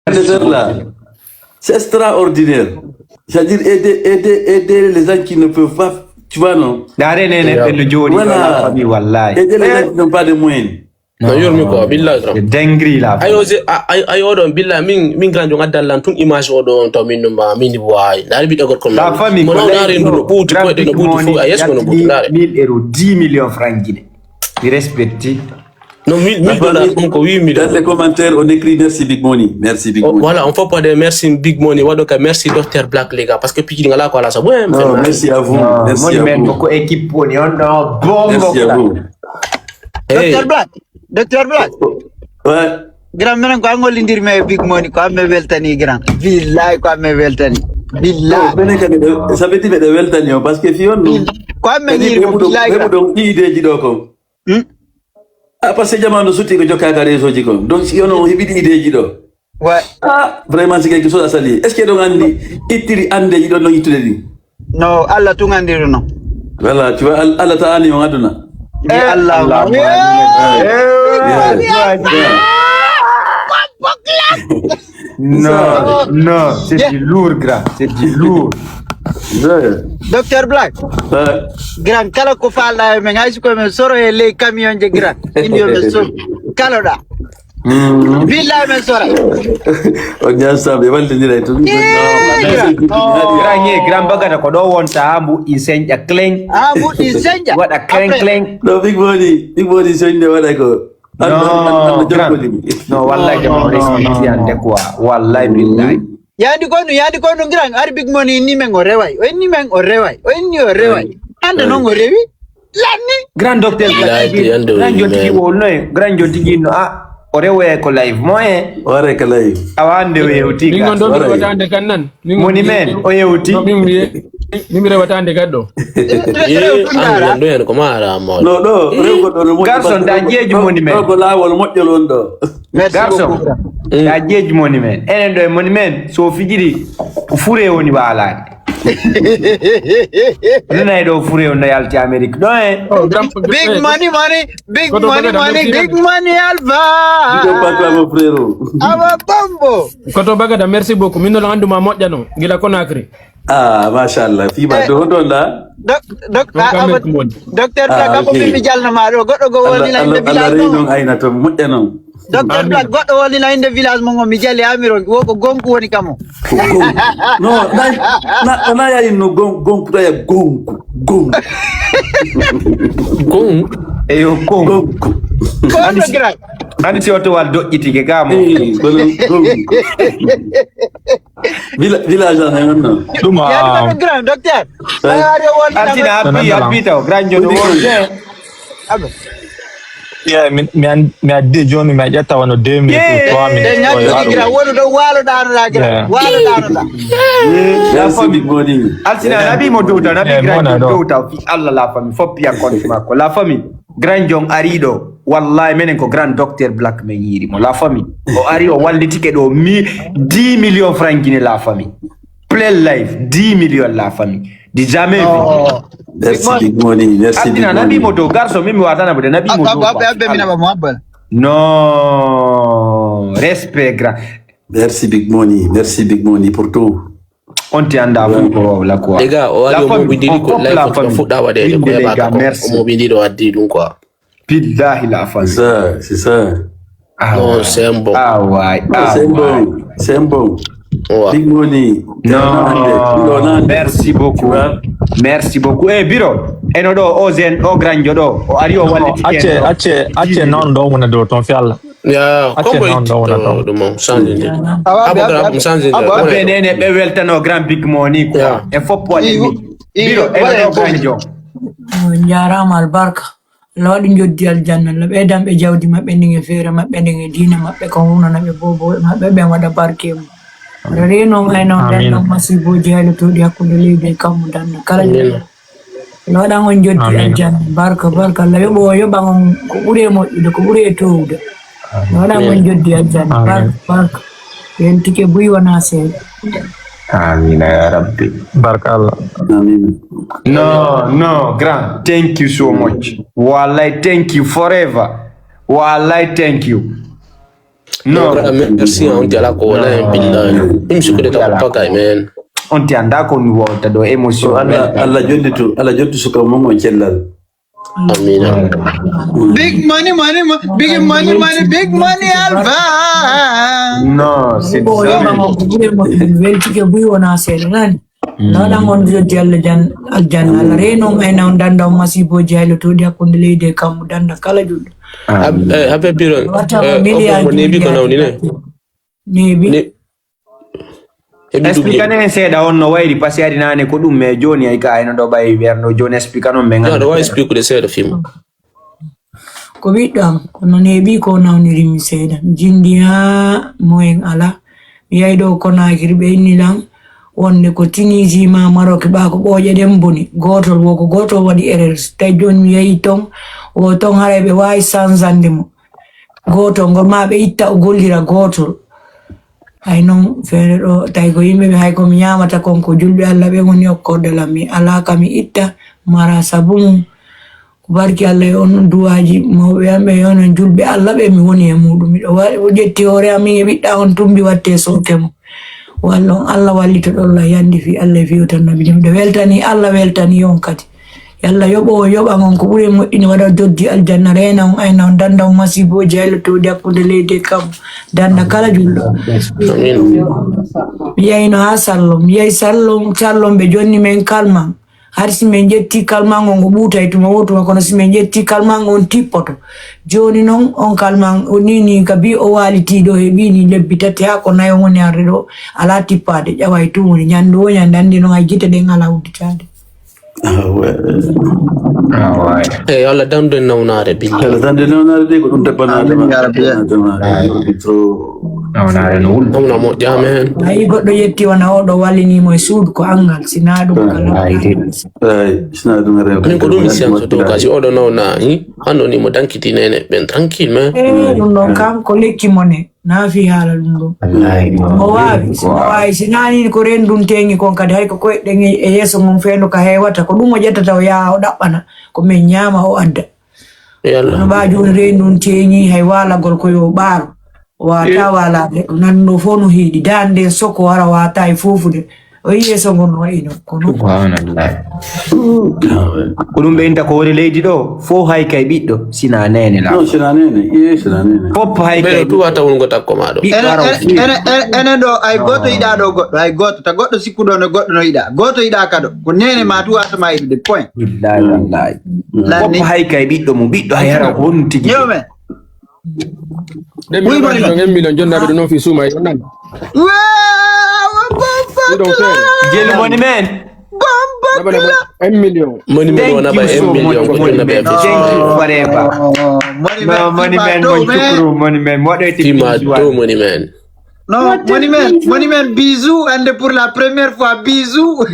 là, c'est extraordinaire. C'est-à-dire aider les gens qui ne peuvent pas, tu vois, non? Voilà. Aider les gens qui n'ont pas de moyens. No yormi ko billahi dengri la ayo don billahi min ganjo ngaddalan tun image o don to min ma min way dal bi dogor ko la famille mo dare ndu buuti ko de buuti fu ayes ko no buuti dare 1000 euros 10 millions francs guiné di respecti non 1000 dollars ko 8 millions. Dans les commentaires on écrit merci Big Money, merci Big Money. Voilà, on faut pas de merci Big Money wado ka merci Dr Black les gars parce que piki ngala ko ala sa ouais merci à vous, merci à vous beaucoup équipe poni on bon merci à vous Dr Black ouais grand menen ko angol ndir me Big Money ko amme weltani grand billahi ko amme weltani billahi bene kan ça veut dire de weltani parce que fi on ko amme ndir mo billahi ko don idée ji do ko parce que jamano suti ko jokka réseau ji ko donc si on hibidi idée ji do ouais vraiment c'est quelque chose à saluer. Est-ce que do andi itiri ande ji do no itude ni no alla tu ngandiru no voilà tu vois Allah ta'ala on aduna Allah non c'est du lourd grand c'est du lourd Dr Black grand kala ko fala me ngay ko me soro e le camion je grand indio me so kala da billahi me sora on ya sabe walde ni ray to grand bagata ko do wonta ambu isenja kleng ambu isenja wada kleng no Big Money sende wada ko no wallahi jamo respect yande quoi wallahi billahi yandi kono grand ar Big Money ni men orewai o ni men orewai o ni orewai ande no orewi lanni grand docteur grand jotigi wonno grand jotigi no orewe ko live moye ore ko live awande we utika ningon do mi watande kan nan moni men o yewti mi watande gaddo ando en ko mara mo no rew ko do mo garson da jeju moni men ko lawol mojjol on do garson da jeju moni men enen do moni men so fijiri fure woni balade nana do fure on yalti Amerique do big money alva ko pa mo frère aba bombo ko to bagada merci beaucoup min no anduma mojjano gila Conakry machallah fi ba do don la docteur Black ko mi jalna ma do goddo go woni la inde village non ayna to mojjano docteur Black goddo woni la inde village mo mi jali amiro wo ko gonku woni kamo no na ya ino gonku to ya gonku eyo gonku ko grand andi si auto wal do itike gamo village na non duma ya grand docteur ari woni antina abita grand jodo abo mi adde joni mi ajata wono 2 minutes 3 minutes gira wono do walo dano la gira walo dano la la famille Big Money altina nabi mo douta nabi grand douta fi Allah la famille foppi akon mako la famille grand jong arido wallahi menen ko grand docteur Black men yiri mo la famille o ari o wallitike do 10 millions francs guiné la famille play live 10 millions la famille di jamais vu merci Big Money merci Big Money nabi moto garso mimi watana bude nabi moto abbe mina ba moabal non respect grand merci Big Money pour tout on ti anda ko la quoi les gars o ari mo bindiri ko live ko fuda wade ko e ba ko mo bindiri waddi dum quoi billahi la fa c'est ça non c'est bon c'est bon Big Money non merci beaucoup biro eno do ozen o granjo do o ari o walli acce non do wona do ton fi Allah ya ko do mo changé abo changé abo nene be weltano grand Big Money ko e fop wali biro eno do granjo jarama albarka lawdi joddi aljanna la be dambe jawdi mabbe ninge fere mabbe ninge dina mabbe ko hunana be bobo mabbe be wada barke reno ngayno den masibo jehalo to di hakkunde leydi kam dan kala no da ngon joddi aljanna barka la yo bangon ko bure mo ko bure towde no da ngon joddi aljanna barka en tike buy wana se amina ya rabbi barakallah amin no grand thank you so much wallahi thank you forever wallahi thank you No. Merci on ti ala ko la billahi. Im su ko de ta paka men. On ti anda ko mi wota do emotion. Allah joddi suka mongo cellal. Amina. Big money, big money, Alva. No, c'est Boy, mama kubure mo weltike buy wona seede nani. Nada ngon joddi Allah aljanna Allah reno ay na danda masibo jaylo to di hakkunde leydi kam danda kala juddo. Habe biron. Ne bi ko nawni ne. Nebi. explica ne seeda on no wayri parce adi nane ko dum me joni ay ka ay no do bay berno joni explica non be No, ngam why speak de seeda film. Ko ɓiɗɗam kono neeɓi ko nawnirimi seeɗa jindiha moyen ala mi yahi ɗo Conakry ɓe innilan wonde ko tinisima Maroc ɓa ko ɓooƴe ɗen boni gotol woko gotol waɗi erreur tawi joni mi yahi ton o ton haray ɓe wawi sansande mo gotol ngol ma ɓe itta o gollira gotol hay noon feere ɗo tawi ko yimɓeɓe hay komi ñamata kon ko julɓe Allah ɓe woni hokkordelam mi ala kami itta mara sabu mum barki Allah e on duwaji mawɓe amɓe e onon julɓe Allah ɓe mi woni e muɗum miɗo ƴetti hoore am min e ɓiɗɗa on tumbi watte soke mo walla on Allah wallito ɗolla yandi fi Allah e fiwtan nabi miɗo weltani Allah weltani on kadi yalla yoɓo o yoɓa on ko ɓuuri moƴƴini waɗa doddi aljanna rena on ayna on danda on masiboji haylotodi hakkude leydi e kam danda kala julɗo mi yayno ha sallom mi yahi sallom ɓe jonni men kalman har si min jetti kalman on ko ɓuutay tuma wotuma kono si min jetti kalman on tippoto joni noon on kalman o nini ka bi o walitiɗo e ɓini lebbi tati ha ko nayo woni arde ɗo ala tippade ƴawa e tumoni ñande o ñande andi noon hay gite ɗen ala udditade Allah dando nawnare billahi. Allah dando nawnare de ko ɗum tabbanade nawnare no wul Amna mo jamen. ayi goɗɗo yetti wona oɗo wallinimo e suudu ko angal sina ɗum kala sina ɗum rew Min ko ɗum science to kasi oɗo nawna hando ni mo dankiti nene ben tranquille men. ɗum ɗon kam ko lekki mone naafi haala ɗum ɗon o wawi sinani ko rendum teŋi kon kadi hay ko koyɗen e yeeso mum fendu ka hewata ko ɗum o ƴettata o yaha o ɗaɓɓana ko min ñaama o adda no mba joni rendum teŋi hay walagol koyo ɓaaro o wata walade nanɗo fof no hiiɗi dande soko wara wata e fofude o yi yeeso ngon no wayi non ko non ko ɗum ɓe inta ko woni leydi ɗo fo hay kay ɓiɗɗo sina nene la non sina nene fop hay kay tu wata won gota ko maɗo. enen ɗo ay goto yiɗa ɗo goɗɗo hay goto ta goɗɗo sikkuɗo no goɗɗo no yiɗa goto yiɗa kado ko nene ma tu watama yiɗude point billahi wallahi fop hay kay ɓiɗɗo mum ɓiɗɗo hay hara ko woni tigi yewmen $1 million jonnaɓe ɗo noon fi suuma e nan jeli moni men $1 million Money men wona ba 1 million ko jonna be thank you forever money man mon chukru money man moɗoyti Tima do money men. non money man bisou and pour la première fois bisou